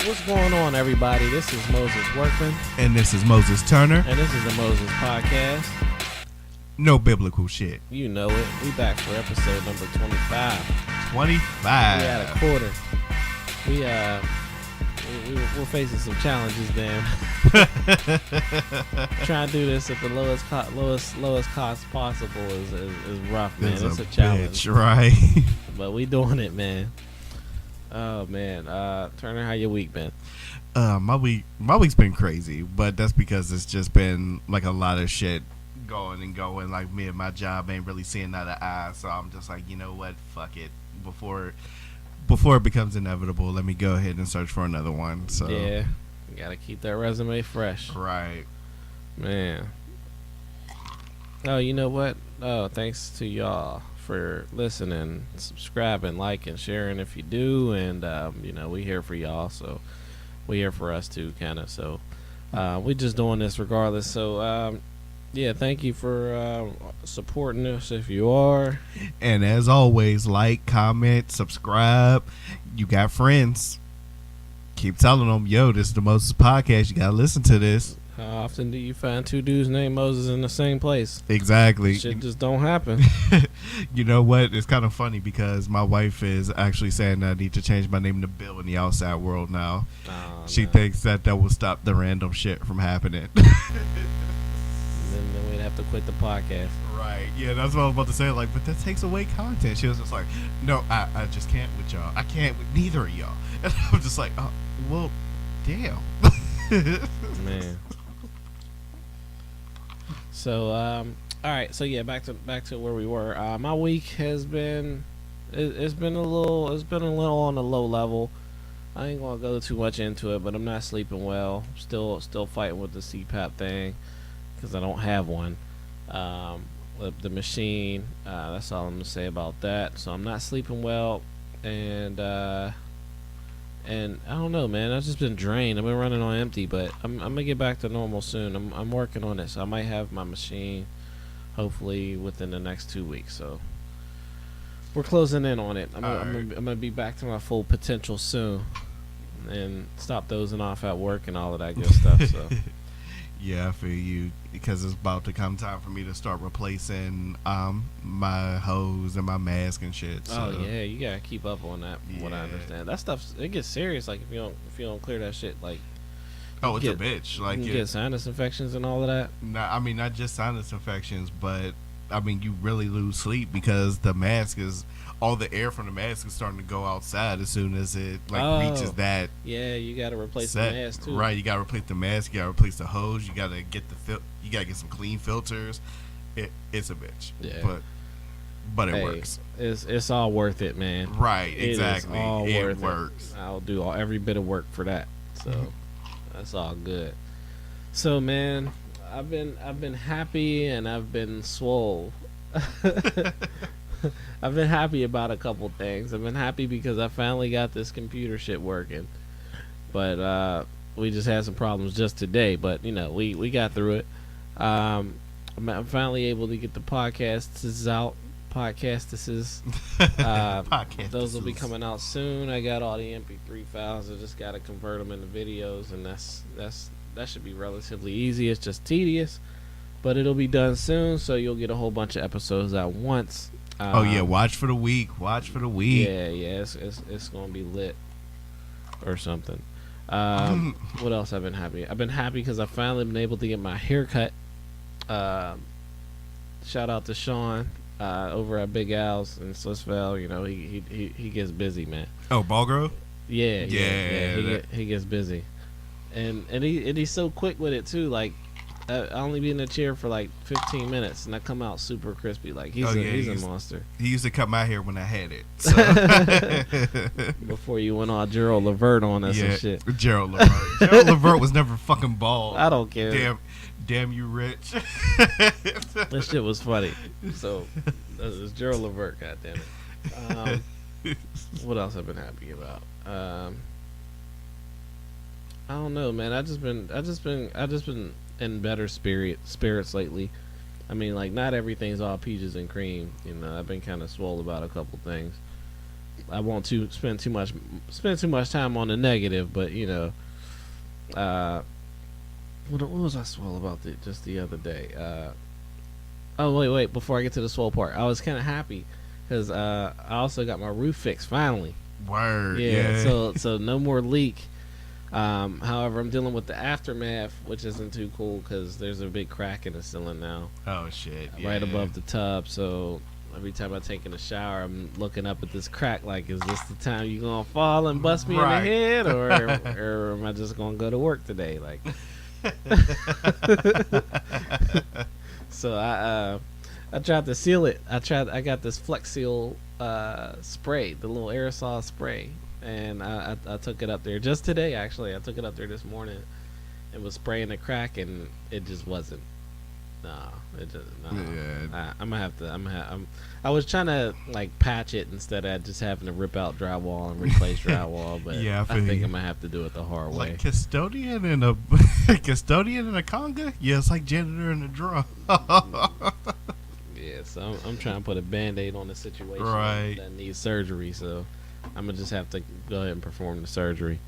What's going on, everybody? This is Moses Workman. And this is Moses Turner. And this is the Moses Podcast. No biblical shit. You know it. We back for episode number 25. 25. We had a quarter. We're facing some challenges, man. Trying to do this at the lowest cost possible is rough, man. It's a challenge, bitch, right? But we doing it, man. Oh man, Turner, how your week been? My week's been crazy, but that's because it's just been like a lot of shit going. Like me and my job ain't really seeing eye to eye, so I'm just like, you know what, fuck it. Before it becomes inevitable, let me go ahead and search for another one. So yeah, you gotta keep that resume fresh, right, man. Oh, you know what? Oh, thanks to y'all for listening, subscribing, liking, sharing if you do, and we here for y'all, so we here for us too, kind of. So we just doing this regardless. So yeah, thank you for supporting us if you are. And as always, like, comment, subscribe. You got friends, keep telling them, yo, this is the Moses Podcast, you gotta listen to this. How often do you find two dudes named Moses in the same place? Exactly. Shit just don't happen. You know what? It's kind of funny because my wife is actually saying that I need to change my name to Bill in the outside world now. Oh, she thinks that will stop the random shit from happening. Then we'd have to quit the podcast. Right. Yeah, that's what I was about to say. Like, but that takes away content. She was just like, no, I just can't with y'all. I can't with neither of y'all. And I'm just like, oh, well, damn. Man. So, all right. So yeah, back to where we were. My week has been, it's been a little on the low level. I ain't gonna go too much into it, but I'm not sleeping well. Still fighting with the CPAP thing because I don't have one. The machine. That's all I'm gonna say about that. So I'm not sleeping well, and I don't know, man. I've just been drained. I've been running on empty, but I'm gonna get back to normal soon. I'm working on it, so I might have my machine hopefully within the next 2 weeks. So we're closing in on it. I'm gonna be back to my full potential soon, and stop dozing off at work and all of that good stuff. So yeah, I feel you, because it's about to come time for me to start replacing my hose and my mask and shit. So. Oh yeah, you gotta keep up on that. From what I understand, that stuff, it gets serious. Like if you don't clear that shit, like it's a bitch. Like you get sinus infections and all of that. Not just sinus infections, but I mean you really lose sleep because the mask is, all the air from the mask is starting to go outside as soon as it reaches that. Yeah, you got to replace set. The mask too. Right, you got to replace the mask. You got to replace the hose. You got to get you got to get some clean filters. It's a bitch. Yeah, but it works. It's all worth it, man. Right, exactly. It is all it worth works. it. I'll do every bit of work for that. So that's all good. So man, I've been happy and I've been swole. I've been happy about a couple things. I've been happy because I finally got this computer shit working, but we just had some problems just today. But we got through it. I'm finally able to get the podcasts out. Podcasts. Those will be coming out soon. I got all the MP3 files. I just got to convert them into videos, and that should be relatively easy. It's just tedious, but it'll be done soon. So you'll get a whole bunch of episodes at once. Oh yeah, watch for the week. Yeah, it's gonna be lit or something. What else? I've been happy because I finally been able to get my hair cut. Shout out to Sean over at Big Al's in Slitsville. He gets busy, man. Oh, Ballgrove? Yeah. He gets busy, and he's so quick with it too. Like I only be in the chair for like 15 minutes, and I come out super crispy. Like he's a monster. He used to cut my hair when I had it. So. Before you went all Gerald Levert on us and shit. Gerald Levert. Gerald Levert was never fucking bald. I don't care. Damn you, Rich. That shit was funny. So it's Gerald Levert. God damn it. What else I've been happy about? I don't know, man. I just been in better spirits lately. I mean, like, not everything's all peaches and cream. I've been kind of swole about a couple things. I won't spend too much time on the negative, but uh, what was I swole about just the other day? Oh wait, before I get to the swole part, I was kind of happy because I also got my roof fixed finally. Word, Yeah, yeah. so no more leak. However, I'm dealing with the aftermath, which isn't too cool because there's a big crack in the ceiling now, Oh shit, yeah. right above the tub. So every time I take in a shower, I'm looking up at this crack like, is this the time you gonna fall and bust me in the Right. head, or am I just gonna go to work today? Like, so I tried to seal it. I got this Flex Seal spray, the little aerosol spray, and I took it up there just today. Actually, I took it up there this morning and was spraying the crack, and it just wasn't. No, it just no. Yeah. I'm gonna have to. I was trying to like patch it instead of just having to rip out drywall and replace drywall, but Yeah, I I feel think you. I'm gonna have to do it the hard way. Like custodian in a custodian in a conga? Yeah, it's like janitor in a drum. Yeah, so I'm trying to put a band-aid on the situation Right. that needs surgery. So I'm gonna just have to go ahead and perform the surgery.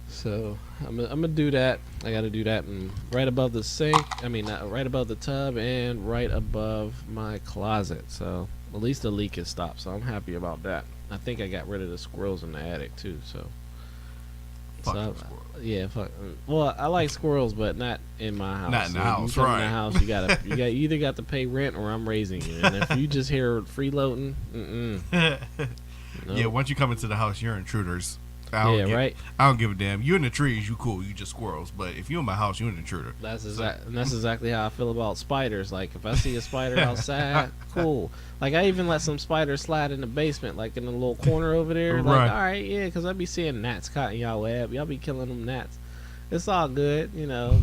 So I'm gonna do that. I got to do that, and right above the sink. I mean, right above the tub and right above my closet. So at least the leak is stopped. So I'm happy about that. I think I got rid of the squirrels in the attic too. So Fucking squirrel. yeah, fuck. Well, I like squirrels, but not in my house. Not in the If house, you come in right. the house, you either got to pay rent or I'm raising you. And if you just hear freeloading, Yeah, nope. once you come into the house, you're intruders. Yeah, right. I don't give a damn. You in the trees, you cool. You just squirrels. But if you in my house, you an intruder. That's exactly how I feel about spiders. Like if I see a spider outside, cool. Like I even let some spiders slide in the basement, like in the little corner over there. Like, Right. all right, yeah, because I be seeing gnats caught in y'all web. Y'all be killing them gnats. It's all good,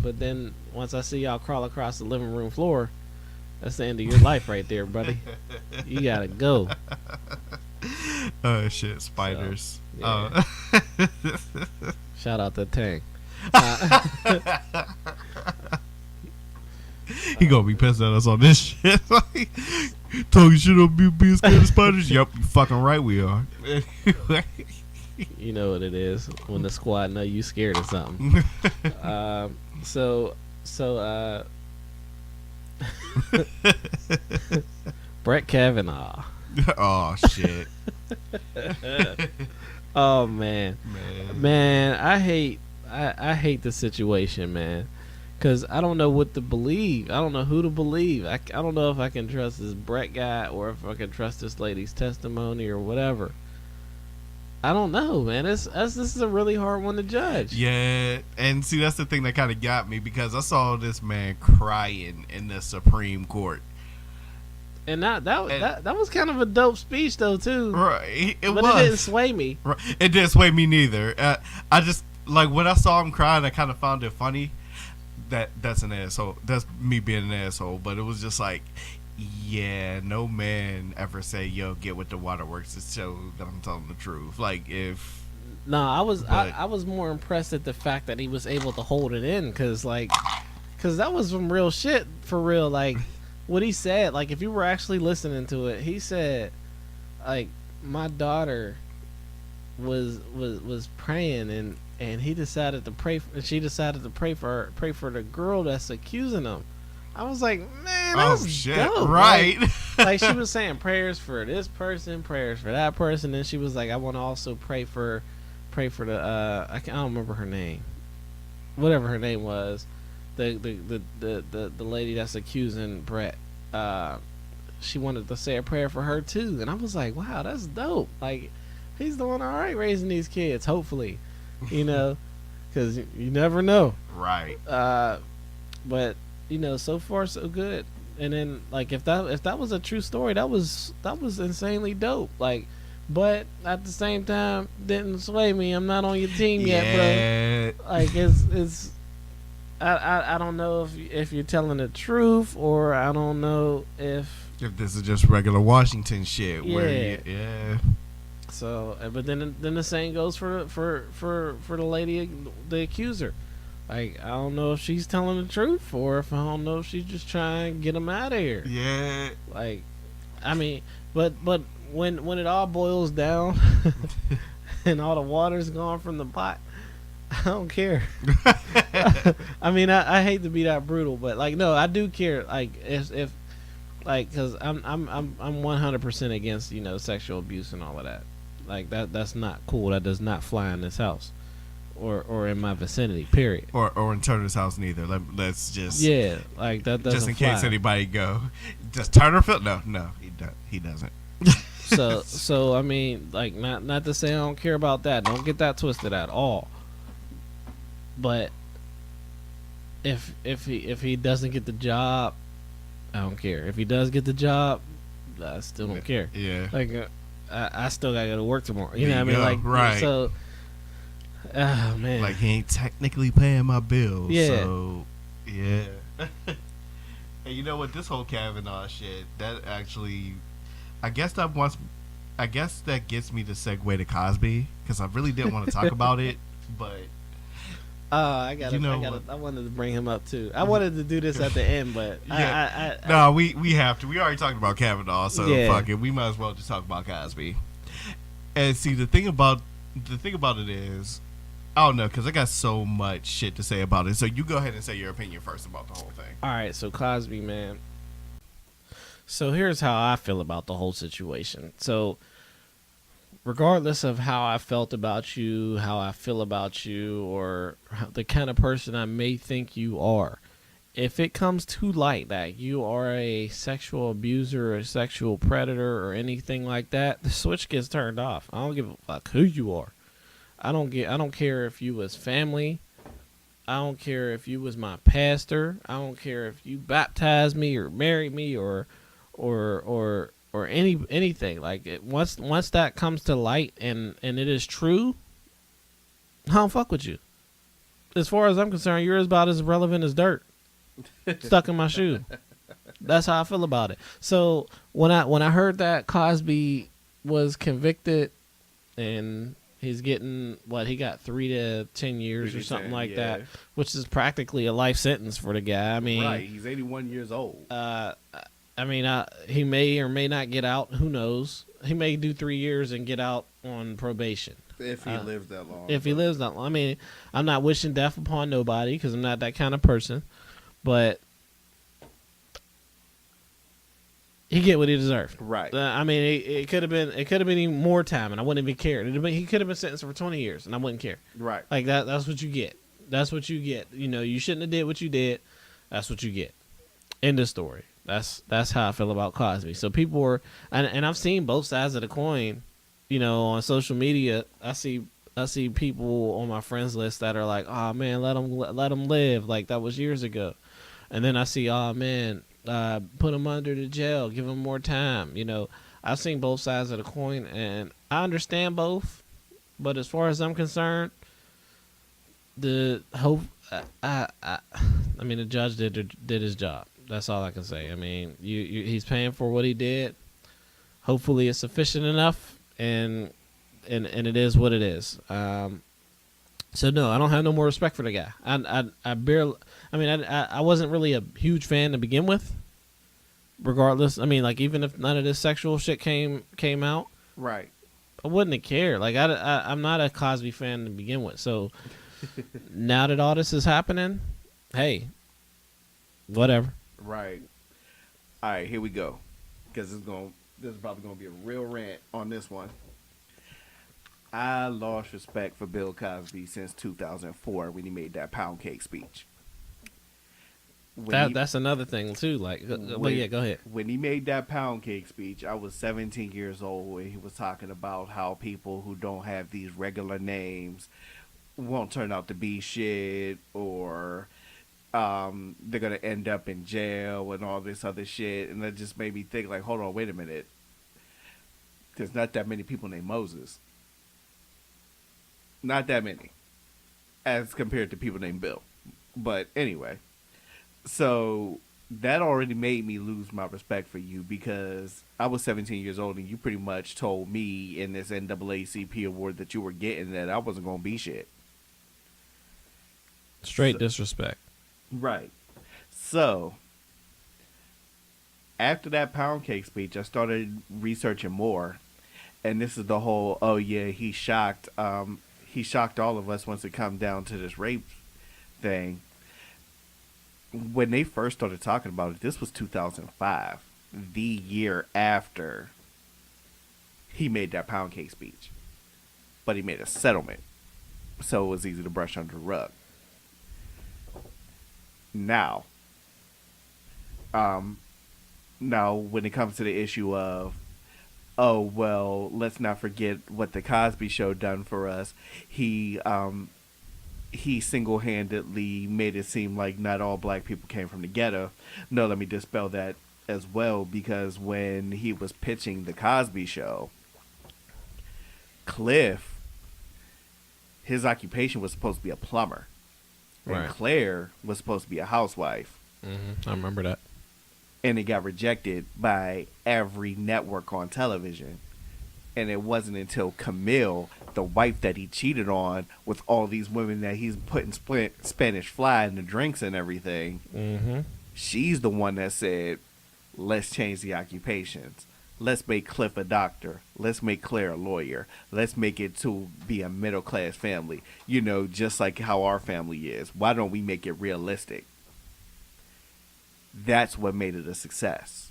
But then once I see y'all crawl across the living room floor, that's the end of your life right there, buddy. You gotta go. Oh shit, spiders. yeah. Shout out to Tang. Uh, He gonna be pissed at us on this shit. Like, talking shit on me being scared of spiders. Yup, you fucking right we are. you know what it is when the squad know you scared of something. So Brett Kavanaugh. Oh shit, Oh man, man. I hate the situation, man. Cause I don't know what to believe. I don't know who to believe. I don't know if I can trust this Brett guy or if I can trust this lady's testimony or whatever. I don't know, man. This is a really hard one to judge. Yeah, and see that's the thing that kind of got me because I saw this man crying in the Supreme Court. And that was kind of a dope speech though too. Right, it But was. it didn't sway me. Right. It didn't sway me neither. I just like when I saw him crying, I kind of found it funny. That's an asshole. That's me being an asshole. But it was just like, yeah, no man ever say, "Yo, get with the waterworks" to show that I'm telling the truth. Like if No, But- I was more impressed at the fact that he was able to hold it in, cause that was some real shit for real. Like what he said, like if you were actually listening to it, he said, like my daughter was praying and he decided to pray. She decided to pray for the girl that's accusing him. I was like, man, oh that's shit, dope. right? Like she was saying prayers for this person, prayers for that person, and she was like, I want to also pray for the I don't remember her name, whatever her name was, the lady that's accusing Brett. She wanted to say a prayer for her too, and I was like, wow, that's dope. Like he's doing all right raising these kids, hopefully, because you never know. Right. But so far so good. And then like if that was a true story, that was insanely dope. Like, but at the same time, didn't sway me. I'm not on your team yet, bro. Like it's I don't know if you're telling the truth, or I don't know if this is just regular Washington shit. Yeah. Where yeah. so. But then the same goes for the lady, the accuser. Like I don't know if she's telling the truth, or if I don't know if she's just trying to get him out of here. Yeah. Like, I mean, but when it all boils down and all the water's gone from the pot, I don't care. I mean, I hate to be that brutal, but like, no, I do care. Like, if like, because I'm 100% against sexual abuse and all of that. Like that's not cool. That does not fly in this house or in my vicinity. Period. or in Turner's house neither. Let's just Yeah, like that doesn't just in fly. case anybody go. Does Turner feel? No, he doesn't. So I mean, like, not to say I don't care about that. Don't get that twisted at all. But if he doesn't get the job, I don't care. If he does get the job, I still don't care. Yeah. Like, I still gotta go to work tomorrow. You There know you what I mean? go. Like, Right. so, oh man. Like he ain't technically paying my bills. Yeah. So yeah. And you know what? This whole Kavanaugh shit, that actually, I guess that gets me to segue to Cosby because I really didn't want to talk about it, but I got you know I wanted to bring him up too. I wanted to do this at the end, but yeah. No, we have to. We already talked about Kavanaugh, so Yeah. fuck it. We might as well just talk about Cosby. And see, the thing about it is, I don't know, because I got so much shit to say about it. So you go ahead and say your opinion first about the whole thing. all right. So Cosby, man. So here's how I feel about the whole situation. So, regardless of how I felt about you, how I feel about you, or the kind of person I may think you are, if it comes to light that you are a sexual abuser or a sexual predator or anything like that, the switch gets turned off. I don't give a fuck who you are. I don't care if you was family. I don't care if you was my pastor. I don't care if you baptized me or married me or anything. Like, once that comes to light and it is true, I don't fuck with you. As far as I'm concerned, you're about as relevant as dirt stuck in my shoe. That's how I feel about it. So when I heard that Cosby was convicted and he's getting he got 3 to 10 years or something like that, which is practically a life sentence for the guy. I mean, right, he's 81 years old. I mean, he may or may not get out. Who knows? He may do 3 years and get out on probation. If he lives that long. If he lives that long. I mean, I'm not wishing death upon nobody because I'm not that kind of person. But he get what he deserved. Right. I mean, it could have been even more time, and I wouldn't even care. He could have been sentenced for 20 years, and I wouldn't care. Right. Like that. That's what you get. That's what you get. You shouldn't have did what you did. That's what you get. End of story. That's how I feel about Cosby. So people were, and I've seen both sides of the coin. On social media, I see people on my friends list that are like, "Oh man, let him live." Like that was years ago. And then I see, "Oh man, put him under the jail, give him more time." I've seen both sides of the coin, and I understand both. But as far as I'm concerned, the judge did his job. That's all I can say. I mean, he's paying for what he did. Hopefully, it's sufficient enough, and it is what it is. So no, I don't have no more respect for the guy. I barely. I mean, I wasn't really a huge fan to begin with. Regardless, I mean, like even if none of this sexual shit came out, Right. I wouldn't have cared. Like I'm not a Cosby fan to begin with. So now that all this is happening, hey, whatever. Right. All right, here we go. Because this is probably going to be a real rant on this one. I lost respect for Bill Cosby since 2004 when he made that pound cake speech. That's another thing too. Like, but yeah, go ahead. When he made that pound cake speech, I was 17 years old, and he was talking about how people who don't have these regular names won't turn out to be shit, or they're gonna end up in jail and all this other shit. And that just made me think, like, hold on, wait a minute. There's not that many people named Moses. Not that many, as compared to people named Bill. But anyway. So that already made me lose my respect for you, because I was 17 years old and you pretty much told me in this NAACP award that you were getting that I wasn't going to be shit. Straight disrespect. Right. So After that pound cake speech, I started researching more, and this is the whole oh yeah he shocked all of us once it come down to this rape thing. When they first started talking about it, this was 2005, the year after he made that pound cake speech, but he made a settlement, so it was easy to brush under the rug. Now, um, now when it comes to the issue of oh well, let's not forget what the Cosby Show done for us. He single handedly made it seem like not all black people came from the ghetto. No, let me dispel that as well, because when he was pitching the Cosby Show, Cliff, his occupation was supposed to be a plumber, and Right. Claire was supposed to be a housewife, I remember that. and it got rejected by every network on television. And it wasn't until Camille, the wife that he cheated on with all these women that he's putting Spanish fly in the drinks and everything, Mm-hmm. she's the one that said, let's change the occupations. Let's make Cliff a doctor. Let's make Claire a lawyer. Let's make it to be a middle class family. You know, just like how our family is. Why don't we make it realistic? That's what made it a success.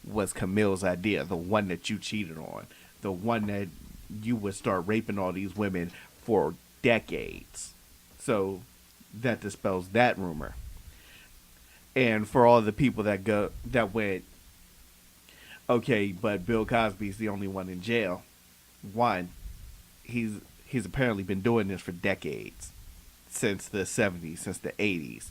Was Camille's idea, the one that you cheated on, the one that you would start raping all these women for decades. So that dispels that rumor. And for all the people that went, okay, but Bill Cosby's the only one in jail. One, he's he's apparently been doing this for decades, since the 70s, since the 80s.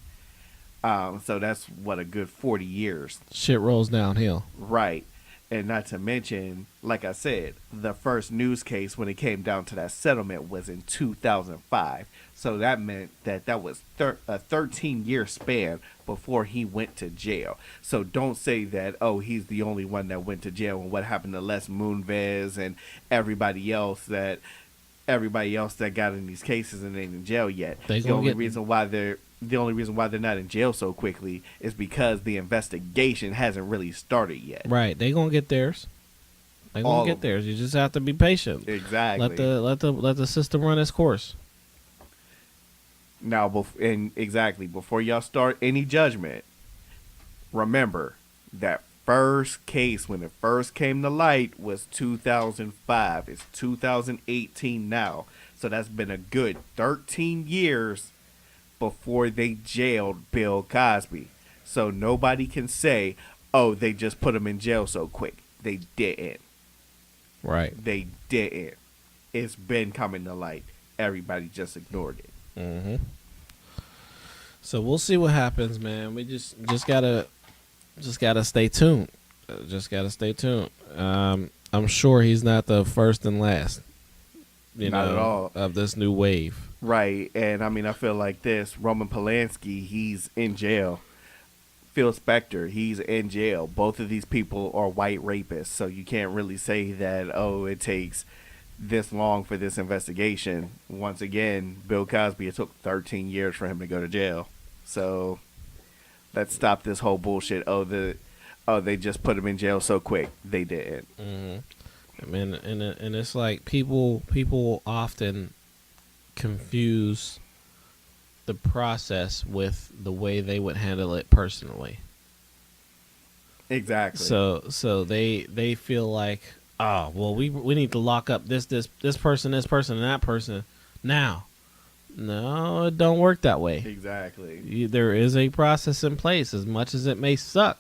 So that's what, a good 40 years. Shit rolls downhill. Right. And not to mention, like I said, the first news case when it came down to that settlement was in 2005. So that meant that was a 13-year span before he went to jail. So don't say that, oh, he's the only one that went to jail, and what happened to Les Moonves and everybody else that got in these cases and ain't in jail yet. They The gonna only get- reason why they're not in jail so quickly is because the investigation hasn't really started yet. Right. They gonna get theirs. They All gonna of get theirs. You just have to be patient. Exactly. Let the system run its course. Now, before y'all start any judgment, remember that first case, when it first came to light, was 2005. It's 2018 now. So that's been a good 13 years before they jailed Bill Cosby. So nobody can say, oh, they just put him in jail so quick. They didn't. Right. They didn't. It's been coming to light. Everybody just ignored it. Mm-hmm. So we'll see what happens, man. We just gotta stay tuned. Just gotta stay tuned. I'm sure he's not the first and last. Not at all. Of this new wave. Right, and I mean, I feel like this. Roman Polanski, he's in jail. Phil Spector, he's in jail. Both of these people are white rapists, so you can't really say that, oh, it takes this long for this investigation. Once again, Bill Cosby, it took 13 years for him to go to jail. So let's stop this whole bullshit. Oh, they just put him in jail so quick. They didn't. Mm-hmm. I mean, and it's like people often confuse the process with the way they would handle it personally. Exactly. So they feel like, oh, well, we need to lock up this person, and that person now. No, it don't work that way. Exactly. There is a process in place. As much as it may suck,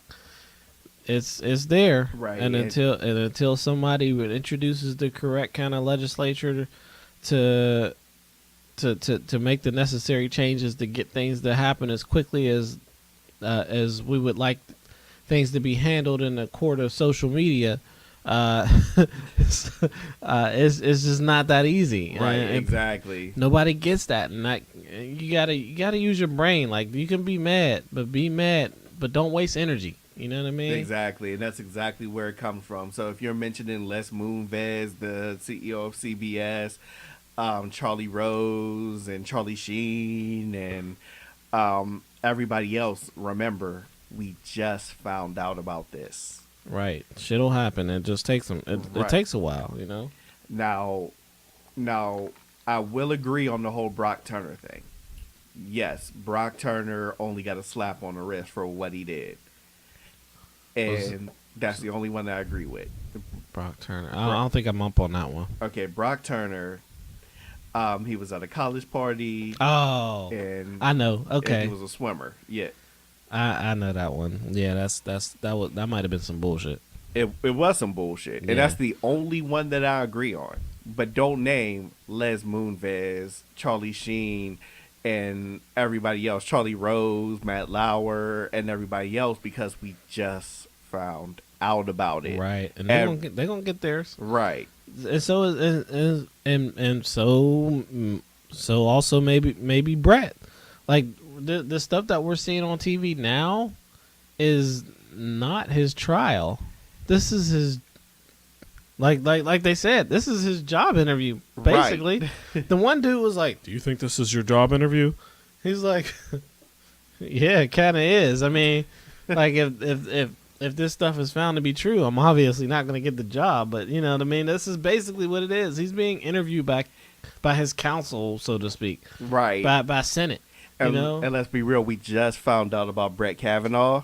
it's there. Right. And until somebody introduces the correct kind of legislature to make the necessary changes to get things to happen as quickly as we would like things to be handled in the court of social media, it's just not that easy. Right. And Exactly. nobody gets that, and you gotta use your brain. Like, you can be mad, but don't waste energy. You know what I mean? Exactly, and that's exactly where it comes from. So if you're mentioning Les Moonves, the CEO of CBS, Charlie Rose and Charlie Sheen, and everybody else, remember, we just found out about this. Right. Shit'll happen. It just takes them. It Right. takes a while, you know. Now, now, I will agree on the whole Brock Turner thing. Yes, Brock Turner only got a slap on the wrist for what he did, Was and that's the only one that I agree with. Brock Turner? I Brock, don't think I'm up on that one. okay, Brock Turner. He was at a college party, Oh, and I know. and he Okay, was a swimmer. Yeah, I know that one. Yeah, that might have been some bullshit. it was some bullshit, and Yeah. that's the only one that I agree on. But don't name Les Moonves, Charlie Sheen, and everybody else, Charlie Rose, Matt Lauer, and everybody else, because we just found out about it. Right, and Ev- they're gonna get theirs. right, And so and so so also maybe Brett. Like the stuff that we're seeing on TV now is not his trial. This is his like they said, this is his job interview. Basically, the one dude was like, "Do you think this is your job interview?" He's like, "Yeah, it kind of is." I mean, like if this stuff is found to be true, I'm obviously not going to get the job. But you know what I mean? This is basically what it is. He's being interviewed by his counsel, so to speak, right. by Senate. You know, And let's be real, we just found out about Brett Kavanaugh,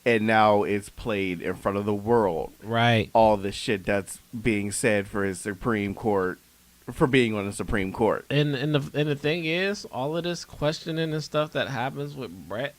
and now it's played in front of the world. right? All the shit that's being said for his Supreme Court, for being on the Supreme Court. And the thing is, all of this questioning and stuff that happens with Brett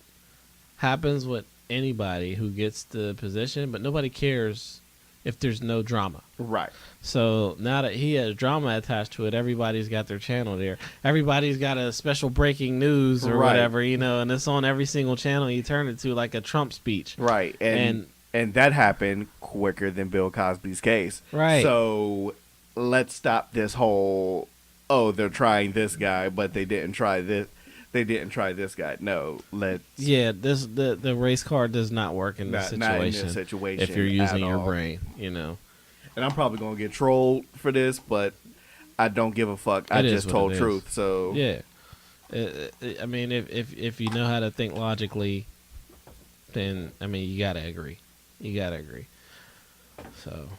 happens with anybody who gets the position, but nobody cares if there's no drama. Right. So now that he has drama attached to it, everybody's got their channel there. Everybody's got a special breaking news or Right. whatever, you know, and it's on every single channel you turn it to, like a Trump speech. Right. And that happened quicker than Bill Cosby's case. Right. So let's stop this whole, oh, they're trying this guy, but they didn't try this. They didn't try this guy. No, let's Yeah, the race card does not work in this not in situation. this situation if you're using at your all. brain, you know. And I'm probably gonna get trolled for this, but I don't give a fuck. I It is just what told it is. truth. So Yeah. I mean, if you know how to think logically, then I mean you gotta agree. You gotta agree. So,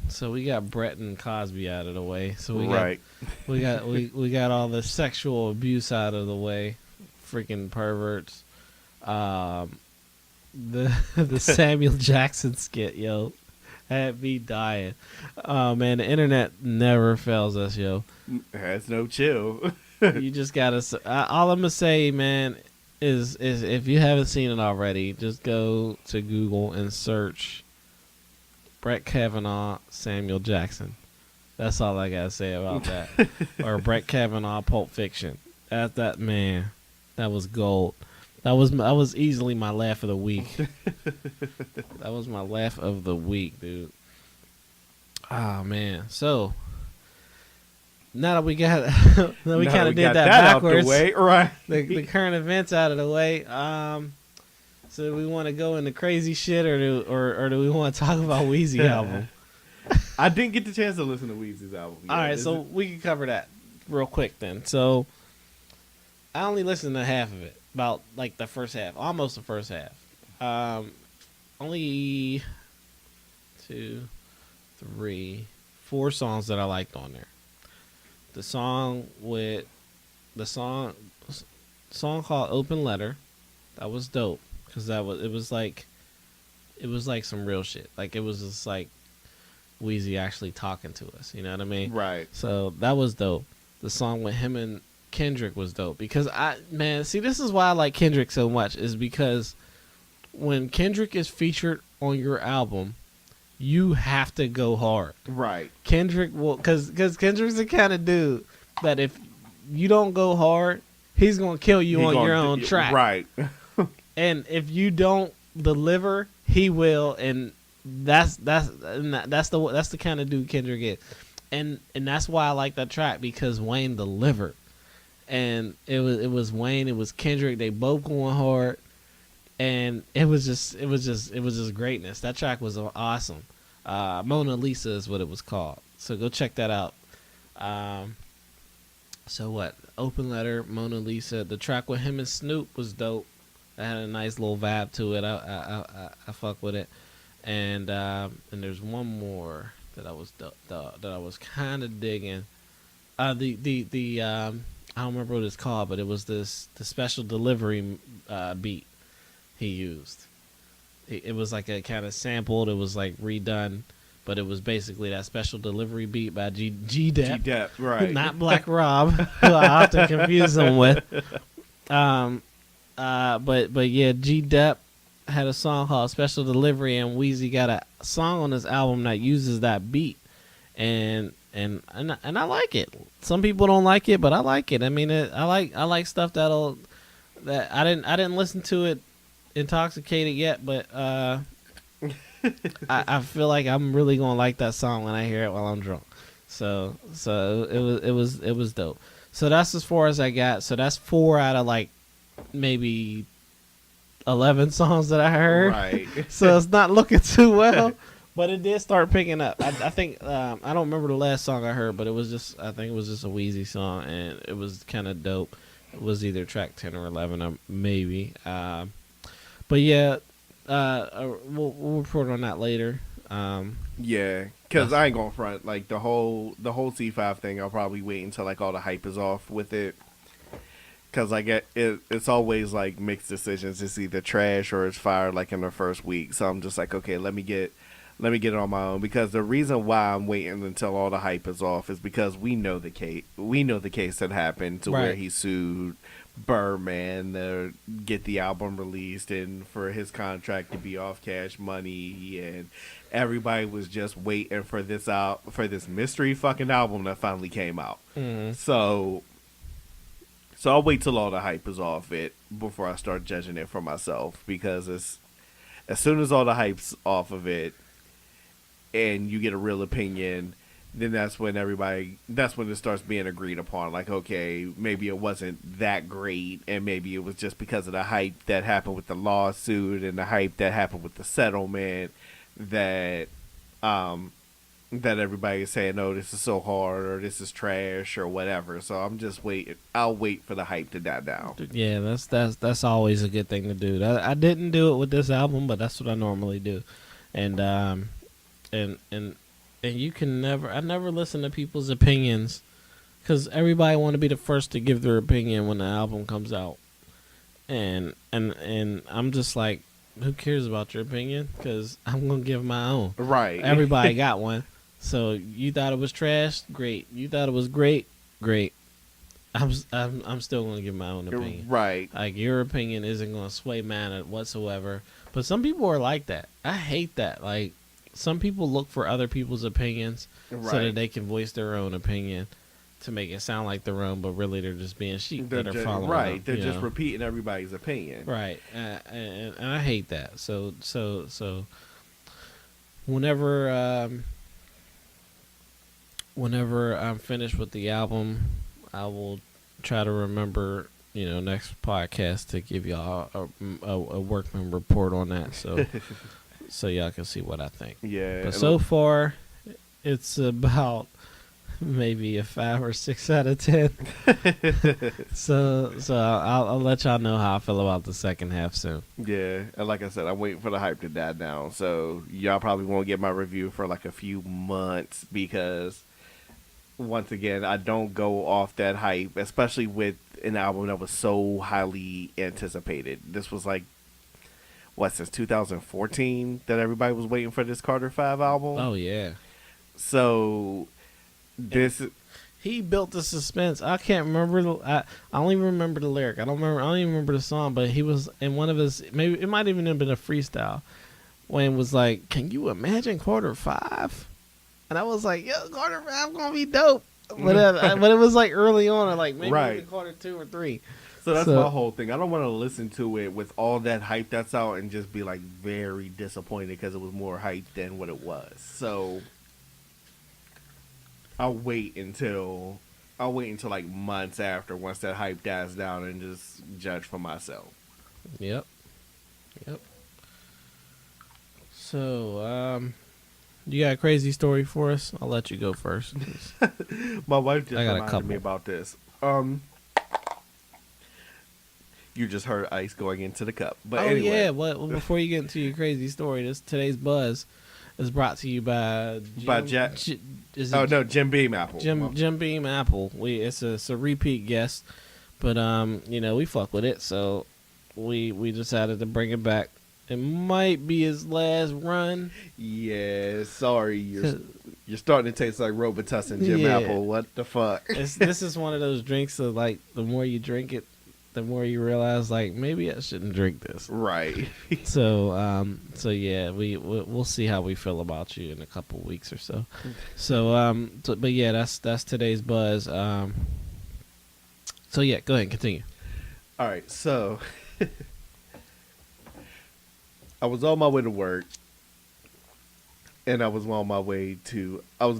so we got Brett and Cosby out of the way. So right. we got all the sexual abuse out of the way. Freaking perverts. The Samuel Jackson skit, yo, had me dying. Oh man, the internet never fails us, yo. Has no chill. You just gotta. All I'm gonna say, man, is if you haven't seen it already, just go to Google and search Brett Kavanaugh, Samuel Jackson. That's all I gotta say about that. Or Brett Kavanaugh, Pulp Fiction. That man, that was gold. That was easily my laugh of the week. That was my laugh of the week, dude. Oh man. So now that we got that we Now kind of did got that out backwards, the way. Right. the current events out of the way. So do we want to go into crazy shit, or do we want to talk about Weezy album? I didn't get the chance to listen to Weezy's album. All yet. right, Is so it- we can cover that real quick then. So I only listened to half of it, about like the first half, almost the first half. Only 2, 3, 4 songs that I liked on there. The song called "Open Letter," that was dope because it was like some real shit. Like it was just like Weezy actually talking to us. You know what I mean? right. So that was dope. The song with him and Kendrick was dope because see, this is why I like Kendrick so much, is because when Kendrick is featured on your album, you have to go hard. Right. Kendrick will, because Kendrick's the kind of dude that if you don't go hard, he's gonna kill you He on gonna your do- own track. Right. And if you don't deliver, he will, and that's the kind of dude Kendrick is, and that's why I like that track, because Wayne delivered, and it was Wayne, it was Kendrick, they both going hard, and it was just greatness. That track was awesome. Mona Lisa is what it was called, so go check that out. So what? Open Letter, Mona Lisa. The track with him and Snoop was dope. It had a nice little vibe to it. I fuck with it. and there's one more that that I was kind of digging. I don't remember what it's called, but it was the special delivery beat he used. It was like a kind of sampled. It was like redone, but it was basically that special delivery beat by G Dep, G-Dep, right. not Black Rob, who I often confuse him with. But yeah, G Dep had a song called Special Delivery, and Wheezy got a song on his album that uses that beat, and I like it. Some people don't like it, but I like it. I mean, I like stuff that I didn't listen to it intoxicated yet, but I feel like I'm really gonna like that song when I hear it while I'm drunk. So it was dope. So that's as far as I got. So that's 4 out of like maybe 11 songs that I heard. Right. So it's not looking too well, but it did start picking up. I think I don't remember the last song I heard, but I think it was just a Wheezy song, and it was kind of dope. It was either track 10 or 11, or maybe. But yeah, we'll report on that later. Yeah, because I ain't gonna front, like the whole C5 thing. I'll probably wait until like all the hype is off with it, because I get it. It's always like mixed decisions. It's either trash or it's fire, like in the first week. So I'm just like, okay, let me get it on my own, because the reason why I'm waiting until all the hype is off is because we know the case. We know the case that happened to where Right. he sued Birdman to get the album released and for his contract to be off Cash Money, and everybody was just waiting for this mystery fucking album that finally came out. Mhm. So I'll wait till all the hype is off it before I start judging it for myself, because as soon as all the hype's off of it and you get a real opinion, then that's when it starts being agreed upon. Like, okay, maybe it wasn't that great, and maybe it was just because of the hype that happened with the lawsuit and the hype that happened with the settlement that that everybody is saying, "Oh, this is so hard," or "This is trash," or whatever. So I'm just waiting. I'll wait for the hype to die down. Yeah, that's always a good thing to do. I didn't do it with this album, but that's what I normally do. And and you can never. I never listen to people's opinions, because everybody want to be the first to give their opinion when the album comes out. And I'm just like, who cares about your opinion? Because I'm gonna give my own. Right. Everybody got one. So you thought it was trash? Great. You thought it was great? Great. I'm still gonna give my own opinion. Right. Like, your opinion isn't gonna sway mine whatsoever. But some people are like that. I hate that. Like, some people look for other people's opinions so that Right. they can voice their own opinion to make it sound like their own, but really they're just being sheep that are following right. them, They're just know? repeating everybody's opinion. Right, and I hate that. So whenever whenever I'm finished with the album, I will try to remember, next podcast to give y'all a workman report on that, so y'all can see what I think. Yeah. But so far, it's about maybe a 5 or 6 out of 10. So I'll let y'all know how I feel about the second half soon. Yeah, and like I said, I'm waiting for the hype to die down. So y'all probably won't get my review for like a few months, because once again, I don't go off that hype, especially with an album that was so highly anticipated. This was like, since 2014 that everybody was waiting for this Carter 5 album. Oh yeah. So this He built the suspense. I can't remember. I only remember the lyric. I don't even remember the song. But he was in one of his. Maybe it might even have been a freestyle. When it was like, "Can you imagine Carter 5?" And I was like, "Yo, Carter 5 gonna be dope." But it was like early on, or like maybe Right. even Carter 2 or 3. So that's my whole thing. I don't want to listen to it with all that hype that's out and just be like very disappointed because it was more hype than what it was. So I'll wait until like months after, once that hype dies down, and just judge for myself. Yep. So, you got a crazy story for us? I'll let you go first. My wife just I got a reminded couple. me about this. You just heard ice going into the cup. But Oh anyway, yeah, well, before you get into your crazy story, today's buzz is brought to you by by Jim, Jack. is Oh it no, Jim Beam Apple. Jim Beam Apple. It's a repeat guest, but we fuck with it, so we decided to bring it back. It might be his last run. Yeah, sorry, you're starting to taste like Robitussin Jim Yeah. Apple. What the fuck? This is one of those drinks that, like, the more you drink it, the more you realize, like, maybe I shouldn't drink this. Right. So yeah, we'll see how we feel about you in a couple weeks or so. But yeah, that's today's buzz. So yeah, go ahead and continue. All right, so I was on my way to work, and I was on my way to. I was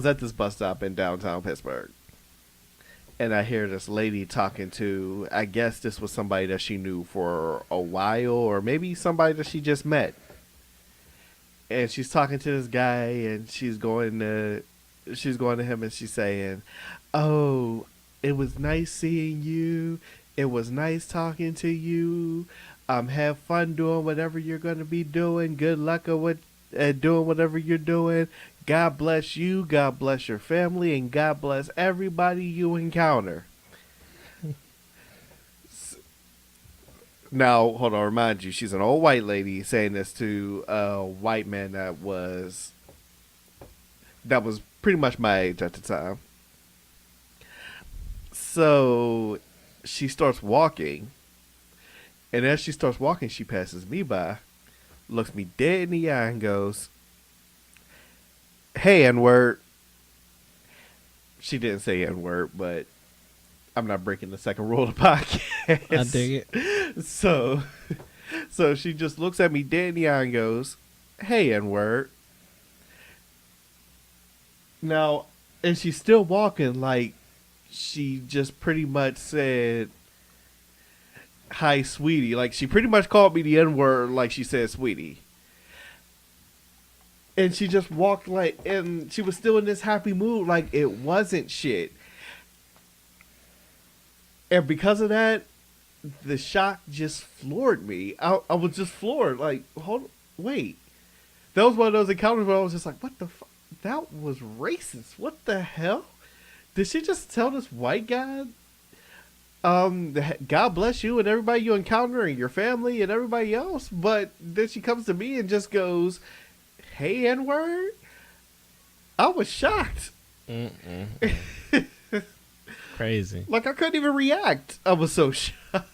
at this bus stop in downtown Pittsburgh, and I hear this lady talking to. I guess this was somebody that she knew for a while, or maybe somebody that she just met. And she's talking to this guy, and she's going to him, and she's saying, "Oh, it was nice seeing you. It was nice talking to you. Have fun doing whatever you're going to be doing. Good luck at doing whatever you're doing. God bless you. God bless your family, and God bless everybody you encounter." Now, hold on. Remind you, she's an old white lady saying this to a white man that was pretty much my age at the time. So she starts walking, and as she starts walking, she passes me by, looks me dead in the eye, and goes, "Hey, N-word." She didn't say N-word, but I'm not breaking the second rule of the podcast. I dig it. So she just looks at me dead in the eye and goes, "Hey, N-word." Now, and she's still walking like she just pretty much said, "Hi, sweetie." Like, she pretty much called me the N-word like she said sweetie. And she just walked like, and she was still in this happy mood like it wasn't shit. And because of that, the shock just floored me. I was just floored. Like, wait. That was one of those encounters where I was just like, what the fuck? That was racist. What the hell? Did she just tell this white guy, God bless you and everybody you encounter and your family and everybody else? But then she comes to me and just goes, "Hey, N-word?" I was shocked. Crazy. Like, I couldn't even react. I was so shocked.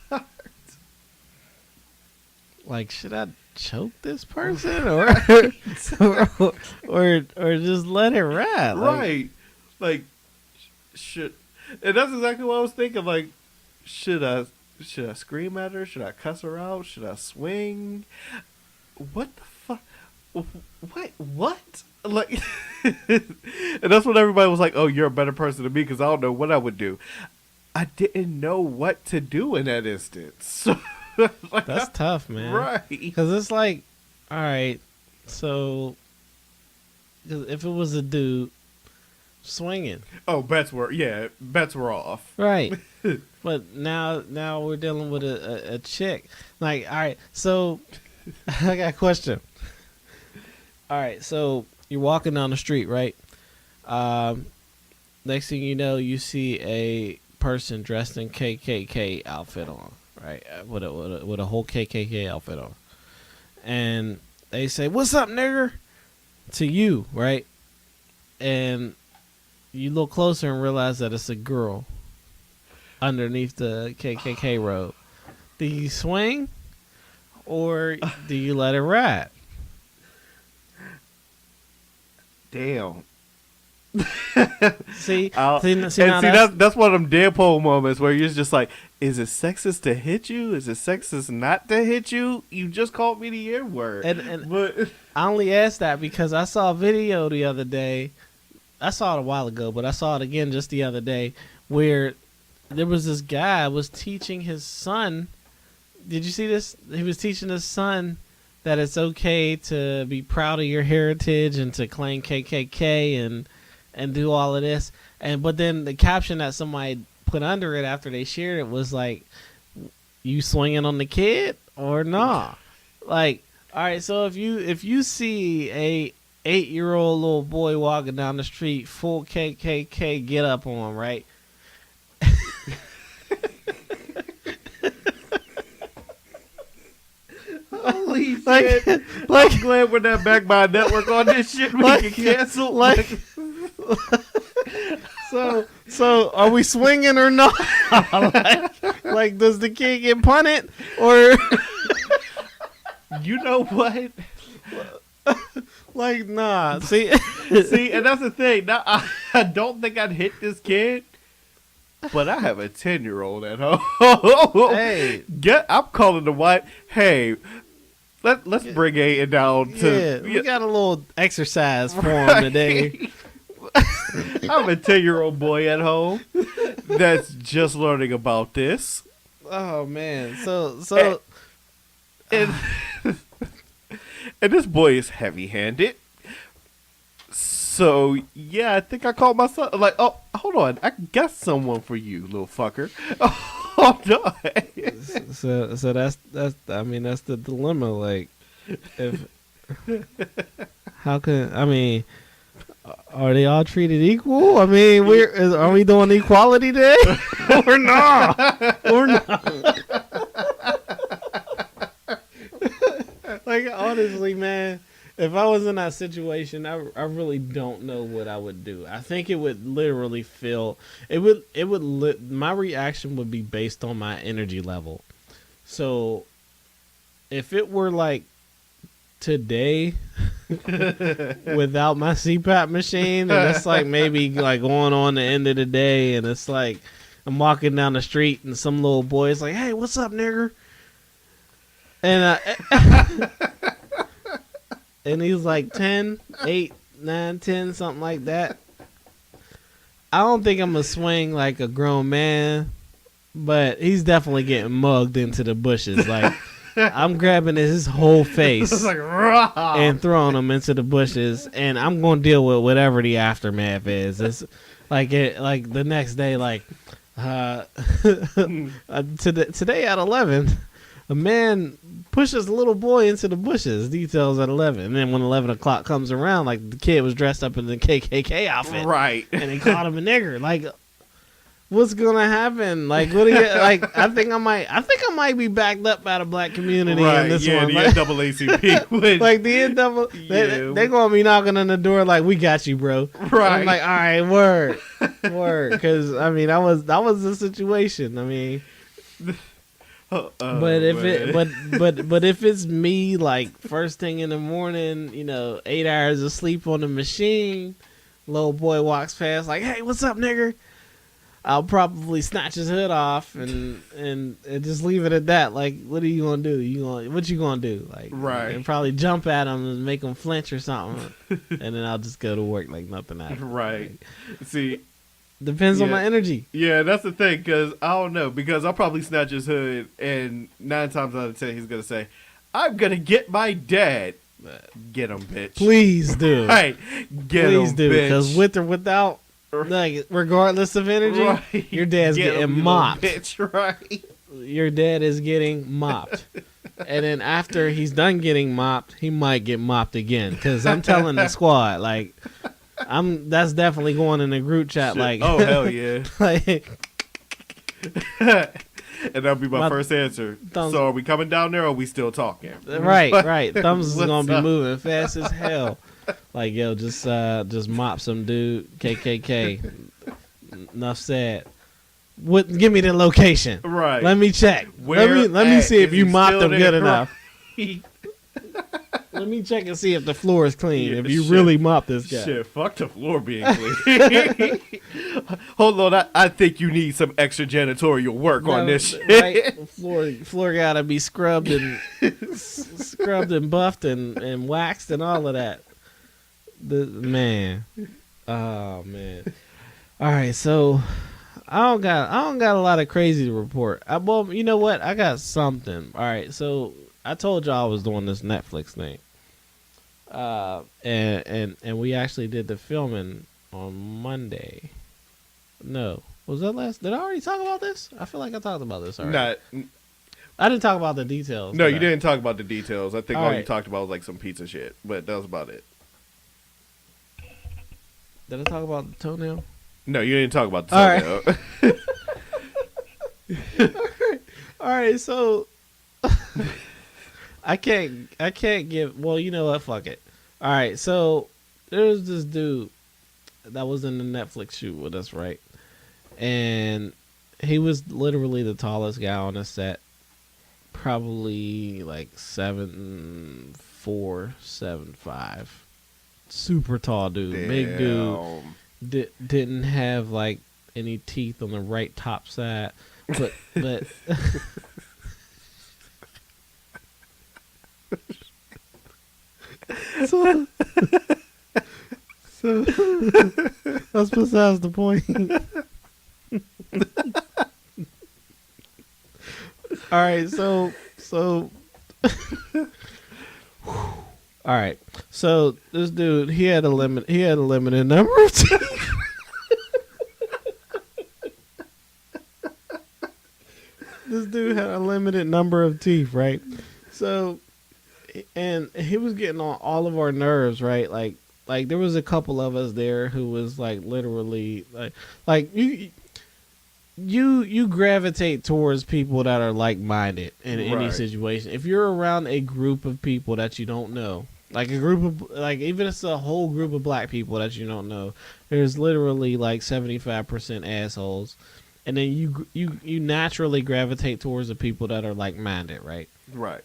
Like, should I choke this person or or just let it ride? Right. Like, should. And that's exactly what I was thinking. Like, should I scream at her? Should I cuss her out? Should I swing? What the fuck? What? Like, and that's when everybody was like, "Oh, you're a better person than me," because I don't know what I would do. I didn't know what to do in that instance. Like, That's tough, man. right? Because it's like, all right, so 'cause if it was a dude swinging, Oh, bets were off. right? But now we're dealing with a chick. Like, all right, so I got a question. All right, so you're walking down the street, right? Next thing you know, you see a person dressed in KKK outfit on, right? With a whole KKK outfit on, and they say, "What's up, nigger?" to you, right? And you look closer and realize that it's a girl underneath the KKK robe. Do you swing, or do you let it ride? Damn. See, Now that's that's one of them Deadpool moments where you're just like, is it sexist to hit you? Is it sexist not to hit you? You just called me the N-word. and But I only asked that because I saw a video the other day. I saw it a while ago, but I saw it again just the other day where there was this guy was teaching his son. Did you see this? He was teaching his son that it's okay to be proud of your heritage and to claim KKK and do all of this. But then the caption that somebody put under it after they shared it was like, you swinging on the kid or nah? Like, all right, so if you see a 8-year-old little boy walking down the street, full KKK get up on, right? Holy Like, shit! like, I'm glad we're not backed by a network on this shit. We Like- get canceled. like, so are we swinging or not? like, does the kid get punted or you know what? like nah? See, See, and that's the thing. Now, I don't think I'd hit this kid, but I have a 10-year-old at home. Hey. I'm calling the wife. Hey, let's bring Aiden down yeah, to. we got a little exercise for him Right. today. I'm a 10-year-old boy at home that's just learning about this. Oh man, so And, and this boy is heavy-handed. So, yeah, I think I called my son. Like, oh, hold on. I got someone for you, little fucker. Oh, no. so that's I mean that's the dilemma. Like, if how can I mean, are they all treated equal? I mean, are we doing equality day or not? Or not? Like honestly, man, if I was in that situation, I really don't know what I would do. I think it would literally feel my reaction would be based on my energy level. So if it were like today without my CPAP machine, and it's like maybe like going on the end of the day, and it's like I'm walking down the street and some little boy is like, "Hey, what's up, nigger?" And and he's like 10, 8, 9, 10, something like that. I don't think I'm going to swing like a grown man, but he's definitely getting mugged into the bushes. Like, I'm grabbing his whole face It's like, raw. and throwing him into the bushes, and I'm going to deal with whatever the aftermath is. It's like the next day, like, today at 11, a man pushes a little boy into the bushes. Details at 11. And then when 11 o'clock comes around, like the kid was dressed up in the KKK outfit, Right. and they called him a nigger. Like, what's gonna happen? Like, what do you like? I think I might be backed up by the black community Right. in this Yeah, one. the Like, NAACP. would- like the NAACP, Yeah. they gonna be knocking on the door like, "We got you, bro." Right. I'm like, all right, word, because I mean, that was the situation. I mean. But if it's me, like first thing in the morning, 8 hours of sleep on the machine, little boy walks past like, "Hey, what's up, nigger?" I'll probably snatch his hood off and just leave it at that. Like, what are you gonna do? What you gonna do? Like, Right. and probably jump at him and make him flinch or something, and then I'll just go to work like nothing happened. Right. See, Depends on Yeah. my energy. yeah, that's the thing, because I don't know, because I'll probably snatch his hood, and 9 times out of 10, he's going to say, "I'm going to get my dad." Get him, bitch. Please do. Right. Get Please him, do, bitch. because with or without, like, regardless of energy, Right. your dad's Get him, getting you little mopped. Bitch, right. Your dad is getting mopped. And then after he's done getting mopped, he might get mopped again. Because I'm telling the squad, like, that's definitely going in the group chat. Shit. Like, Oh, hell yeah. like, And that'll be my My first answer. thumbs- So are we coming down there, or are we still talking? right. Thumbs is What's gonna be up? moving fast as hell. Like, yo, just mop some dude. KKK. Enough said. Give me the location. Right. Let me check. Where Let me at? see if Is you he mopped still them good there? enough. Right. Let me check and see if the floor is clean. Yeah, if you shit. really mopped this guy. Shit, fuck the floor being clean. Hold on, I think you need some extra janitorial work on this shit. Right? Floor gotta be scrubbed and buffed and waxed and all of that. Man. Oh man. All right, so I don't got a lot of crazy to report. Well, you know what? I got something. All right, so I told y'all I was doing this Netflix thing. And we actually did the filming on Monday. No. Was that last? Did I already talk about this? I feel like I talked about this already. Not, I didn't talk about the details. No, Did you I? didn't talk about the details. I think All all you right. talked about was like some pizza shit, but that was about it. Did I talk about the toenail? No, you didn't talk about the All right. toenail. All right. So I can't give. Well, you know what? Fuck it. All right. So there's this dude that was in the Netflix shoot with us, right? And he was literally the tallest guy on the set. Probably like 7'4", 7'5". Super tall dude, big dude. Damn. Didn't have like any teeth on the right top side, but so so that's besides the point. All right, so all right, so this dude he had a limited number of teeth. This dude had a limited number of teeth, right? So and he was getting on all of our nerves, right? Like there was a couple of us there who was like literally like you gravitate towards people that are like minded in any Right. situation. If you're around a group of people that you don't know, like a group of like even if it's a whole group of black people that you don't know, there's literally like 75% assholes, and then you naturally gravitate towards the people that are like minded, right? Right.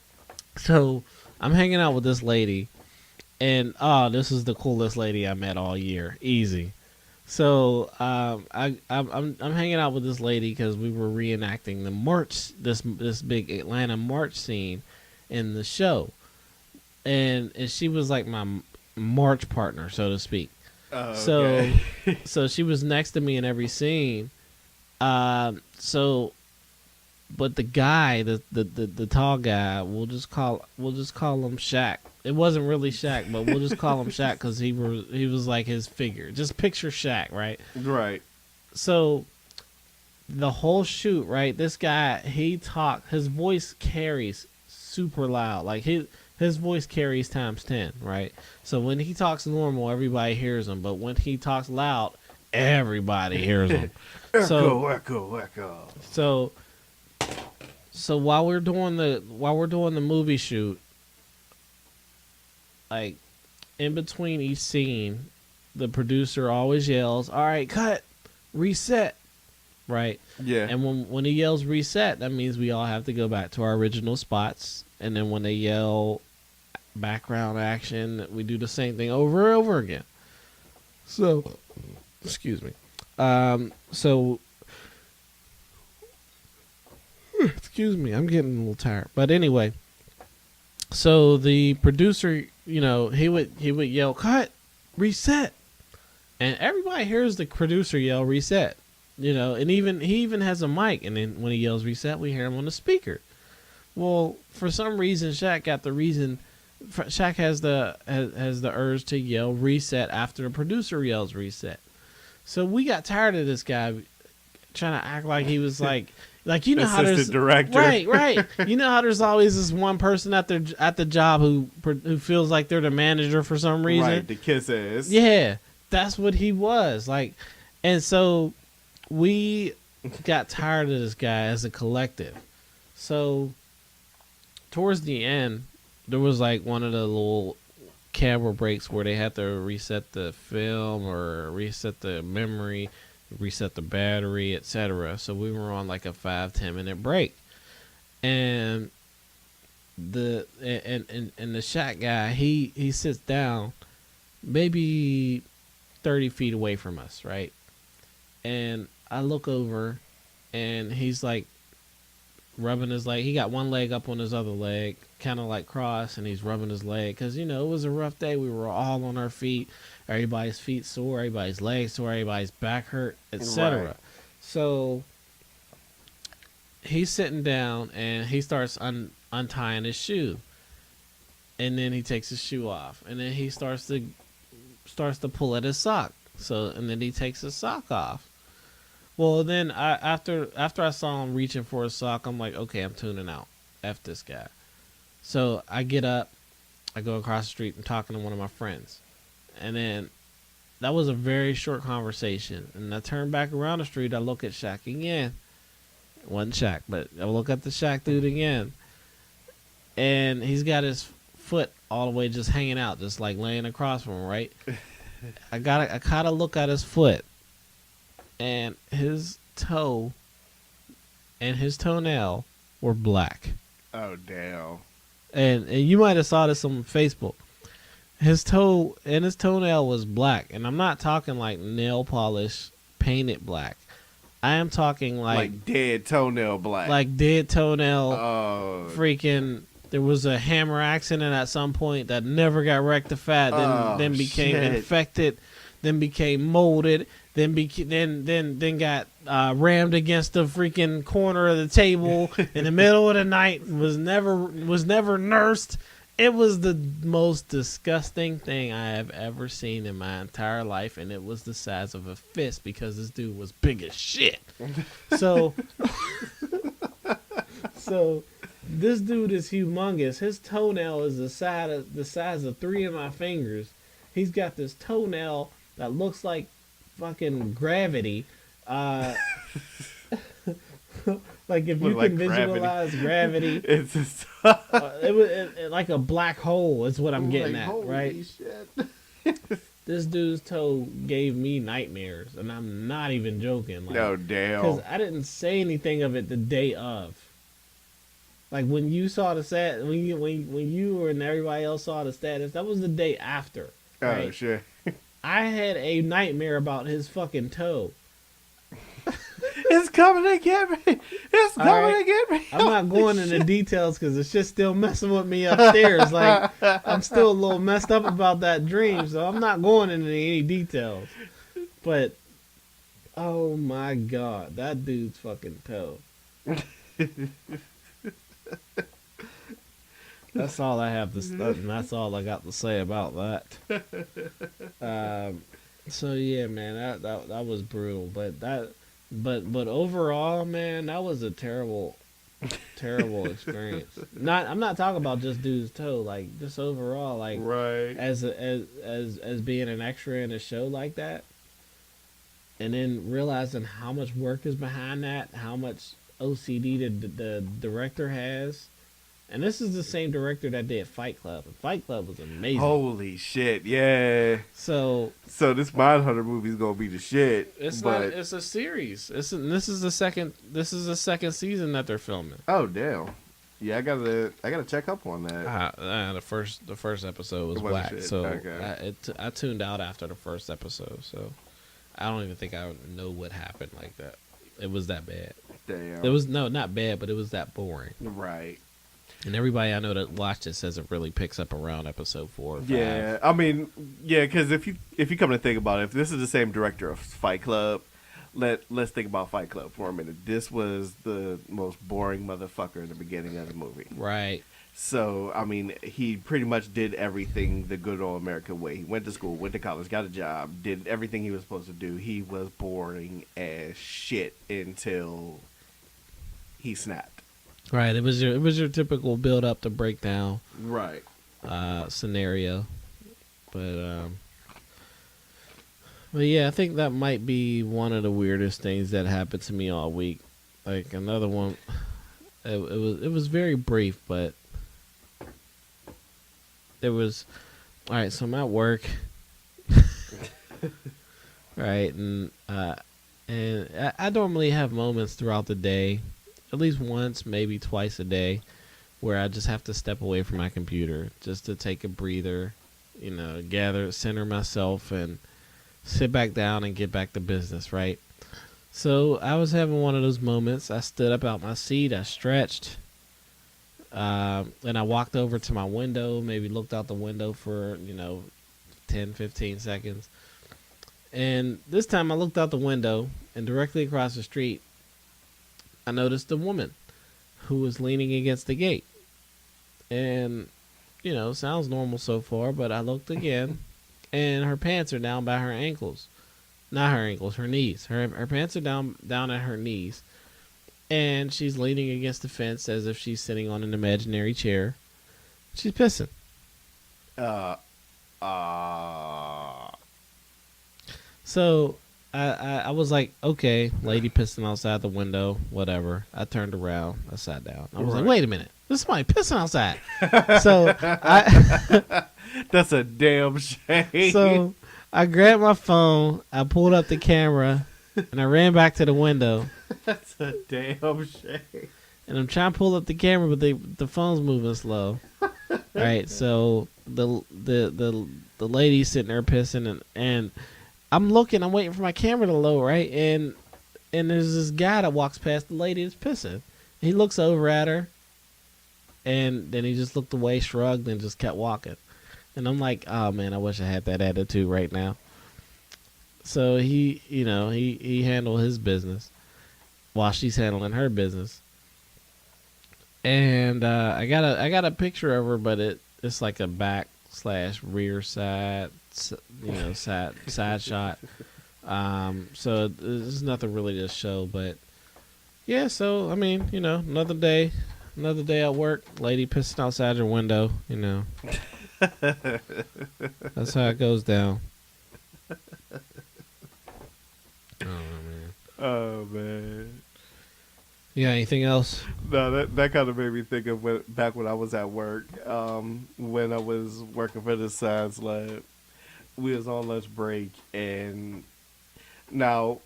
So I'm hanging out with this lady, and this is the coolest lady I met all year. Easy. So I'm hanging out with this lady because we were reenacting the march, this big Atlanta march scene in the show, and she was like my march partner, so to speak. So Okay. so she was next to me in every scene. So but the guy, the tall guy, we'll just call him Shaq. It wasn't really Shaq, but we'll just call him Shaq because he was like his figure. Just picture Shaq, right? Right. So the whole shoot, right? This guy, his voice carries super loud. Like his voice carries times 10, right? So when he talks normal, everybody hears him, but when he talks loud, everybody hears him. So Echo. so so while we're doing the movie shoot, like in between each scene, the producer always yells, "All right, cut, reset." Right? Yeah. And when he yells reset, that means we all have to go back to our original spots. And then when they yell background action, we do the same thing over and over again. So, excuse me. So excuse me, I'm getting a little tired. But anyway, so the producer, he would yell cut, reset, and everybody hears the producer yell reset. And he even has a mic, and then when he yells reset, we hear him on the speaker. Well, for some reason, Shaq has the urge to yell reset after the producer yells reset. So we got tired of this guy trying to act like he was like how there's Assistant director. right. How there's always this one person at the job who feels like they're the manager for some reason. Right. The kiss ass. Yeah, that's what he was like, and so we got tired of this guy as a collective. So towards the end, there was like one of the little camera breaks where they had to reset the film or reset the memory, reset the battery, etc. So we were on like a 5-10 minute break, and the Shaq guy, he sits down maybe 30 feet away from us, right? And I look over, and he's like rubbing his leg. He got one leg up on his other leg, kind of like cross, and he's rubbing his leg because it was a rough day. We were all on our feet. Everybody's feet sore, everybody's legs sore, everybody's back hurt, etc. Right. So he's sitting down, and he starts untying his shoe, and then he takes his shoe off, and then he starts to pull at his sock. And then he takes his sock off. Well, then after I saw him reaching for his sock, I'm like, okay, I'm tuning out. F this guy. So I get up, I go across the street and talking to one of my friends. And then that was a very short conversation. And I turn back around the street, I look at Shaq again. It wasn't Shaq, but I look at the Shaq dude again. And he's got his foot all the way just hanging out, just like laying across from him, right? I kind of look at his foot, and his toe and his toenail were black. Oh damn. And you might have saw this on Facebook. His toe and his toenail was black, and I'm not talking like nail polish painted black. I am talking Like dead toenail black. like dead toenail. Oh. Freaking! There was a hammer accident at some point that never got rectified. Then became shit. infected. Then became molded. Then got rammed against the freaking corner of the table in the middle of the night. Was never nursed. It was the most disgusting thing I have ever seen in my entire life, and it was the size of a fist because this dude was big as shit. So, so this dude is humongous. His toenail is the size of three of my fingers. He's got this toenail that looks like fucking gravity. Like if you Like can visualize gravity, It's just it was like a black hole. Is what I'm getting like, at, holy right? shit. This dude's toe gave me nightmares, and I'm not even joking. Like, No because damn. I didn't say anything of it the day of. Like when you saw the stat, when you and everybody else saw the status, that was the day after. Oh Right? shit. I had a nightmare about his fucking toe. It's coming to get me. It's coming right. to get me. I'm not going into details because it's just still messing with me upstairs. Like I'm still a little messed up about that dream, so I'm not going into any details. But oh my god, that dude's fucking toe. That's all I have to. And that's all I got to say about that. So yeah, man, that was brutal. But overall, man, that was a terrible experience. I'm not talking about just dude's toe, like just overall, like Right. as being an extra in a show like that, and then realizing how much work is behind that, how much OCD the director has. And this is the same director that did Fight Club. And Fight Club was amazing. Holy shit. Yeah. So this Mindhunter movie is gonna be the shit. it's but not. It's a series. This is the second. This is the second season that they're filming. oh damn. Yeah, I gotta check up on that. The first episode was It wasn't whack. shit. So Okay. I tuned out after the first episode. So I don't even think I know what happened like that. It was that bad. Damn. It was not bad, but it was that boring. right. And everybody I know that watched it says it really picks up around episode 4 or 5. Yeah, I mean, yeah, because if you come to think about it, if this is the same director of Fight Club, let's think about Fight Club for a minute. This was the most boring motherfucker in the beginning of the movie. Right. So, I mean, he pretty much did everything the good old American way. He went to school, went to college, got a job, did everything he was supposed to do. He was boring as shit until he snapped. Right. It was your typical build up to breakdown Right. scenario. But yeah, I think that might be one of the weirdest things that happened to me all week. Like another one, it was very brief, but there was. All right, so I'm at work, right, and I normally have moments throughout the day, at least once, maybe twice a day, where I just have to step away from my computer just to take a breather, center myself and sit back down and get back to business, right? So I was having one of those moments. I stood up out my seat, I stretched, and I walked over to my window, maybe looked out the window for, 10, 15 seconds. And this time I looked out the window, and directly across the street, I noticed a woman who was leaning against the gate. And, sounds normal so far, but I looked again, and her pants are down by her ankles. Not her ankles, her knees. Her pants are down at her knees. and she's leaning against the fence as if she's sitting on an imaginary chair. She's pissing. Uh, uh, So I was like, okay, lady pissing outside the window, whatever. I turned around, I sat down. I was like, Right. wait a minute, this is somebody pissing outside. So I that's a damn shame. so I grabbed my phone, I pulled up the camera, and I ran back to the window. That's a damn shame. And I'm trying to pull up the camera, but the phone's moving slow. All right, so the lady's sitting there pissing, and I'm looking, I'm waiting for my camera to load, right? And there's this guy that walks past the lady that's pissing. He looks over at her, and then he just looked away, shrugged, and just kept walking. And I'm like, oh man, I wish I had that attitude right now. So he handled his business while she's handling her business. And I got a picture of her, but it's like a back/rear side, side shot. So there's nothing really to show, but yeah. So I mean, another day at work. Lady pissing outside your window. That's how it goes down. Oh man. Oh man. You got anything else? No, that kind of made me think of back when I was at work. When I was working for the science lab, we was on lunch break, and now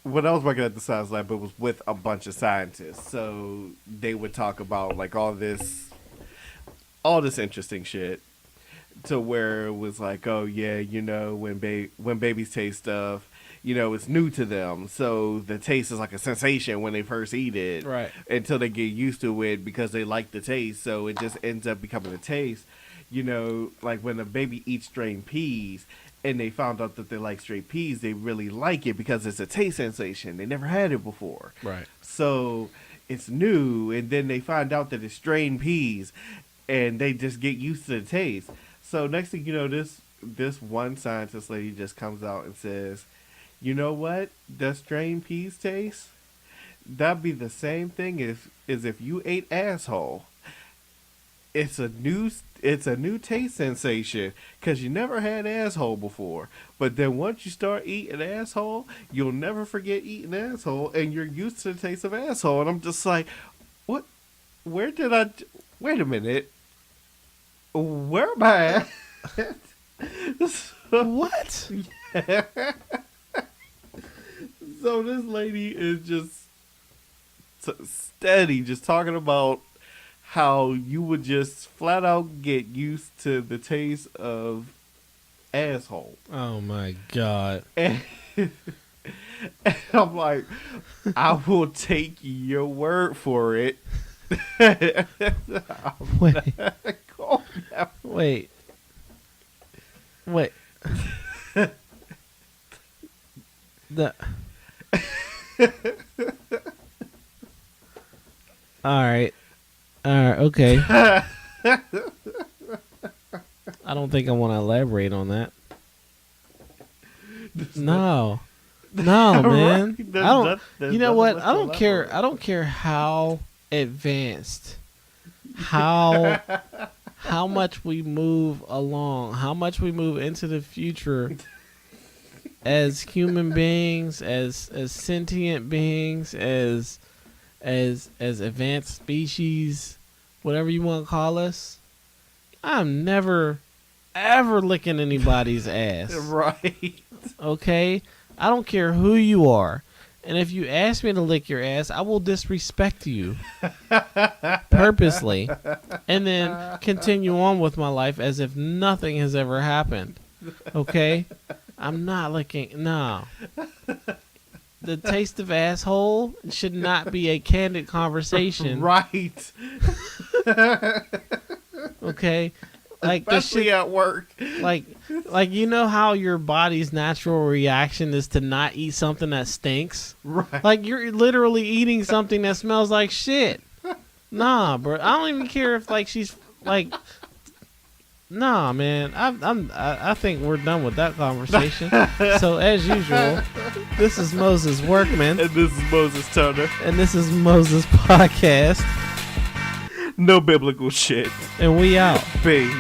when I was working at the science lab, it was with a bunch of scientists. So they would talk about like all this interesting shit, to where it was like, oh yeah, when babies taste stuff, it's new to them, so the taste is like a sensation when they first eat it, Right. until they get used to it because they like the taste, so it just ends up becoming a taste. Like when a baby eats strained peas and they found out that they like straight peas, they really like it because it's a taste sensation. They never had it before. Right. So it's new, and then they find out that it's strained peas, and they just get used to the taste. So next thing you know, this one scientist lady just comes out and says, "You know what? Does strained peas taste? That'd be the same thing as if you ate asshole. It's a new taste sensation because you never had asshole before. But then once you start eating asshole, you'll never forget eating asshole, and you're used to the taste of asshole." And I'm just like, what? Where did I? Wait a minute. Where am I at? What? So this lady is just steady, just talking about how you would just flat out get used to the taste of asshole. Oh my god. And, and I'm like, I will take your word for it. Wait. Calm down. Wait. The. All right. Okay. I don't think I want to elaborate on that. No, man. Right? I don't. There's You know nothing what? left I to don't care. elaborate. I don't care how advanced, how much we move along, how much we move into the future as human beings, as sentient beings, as advanced species, whatever you want to call us. I'm never ever licking anybody's ass. Right. Okay? I don't care who you are. And if you ask me to lick your ass, I will disrespect you purposely and then continue on with my life as if nothing has ever happened. Okay? I'm not licking. No. The taste of asshole should not be a candid conversation. Right. Okay? Like the Especially shit, at work. like you know how your body's natural reaction is to not eat something that stinks? Right. Like you're literally eating something that smells like shit. Nah, bro. I don't even care if like she's like Nah, man. I think we're done with that conversation. So as usual, this is Moses Workman, And this is Moses Turner. and this is Moses Podcast, No biblical shit. and we out. Peace.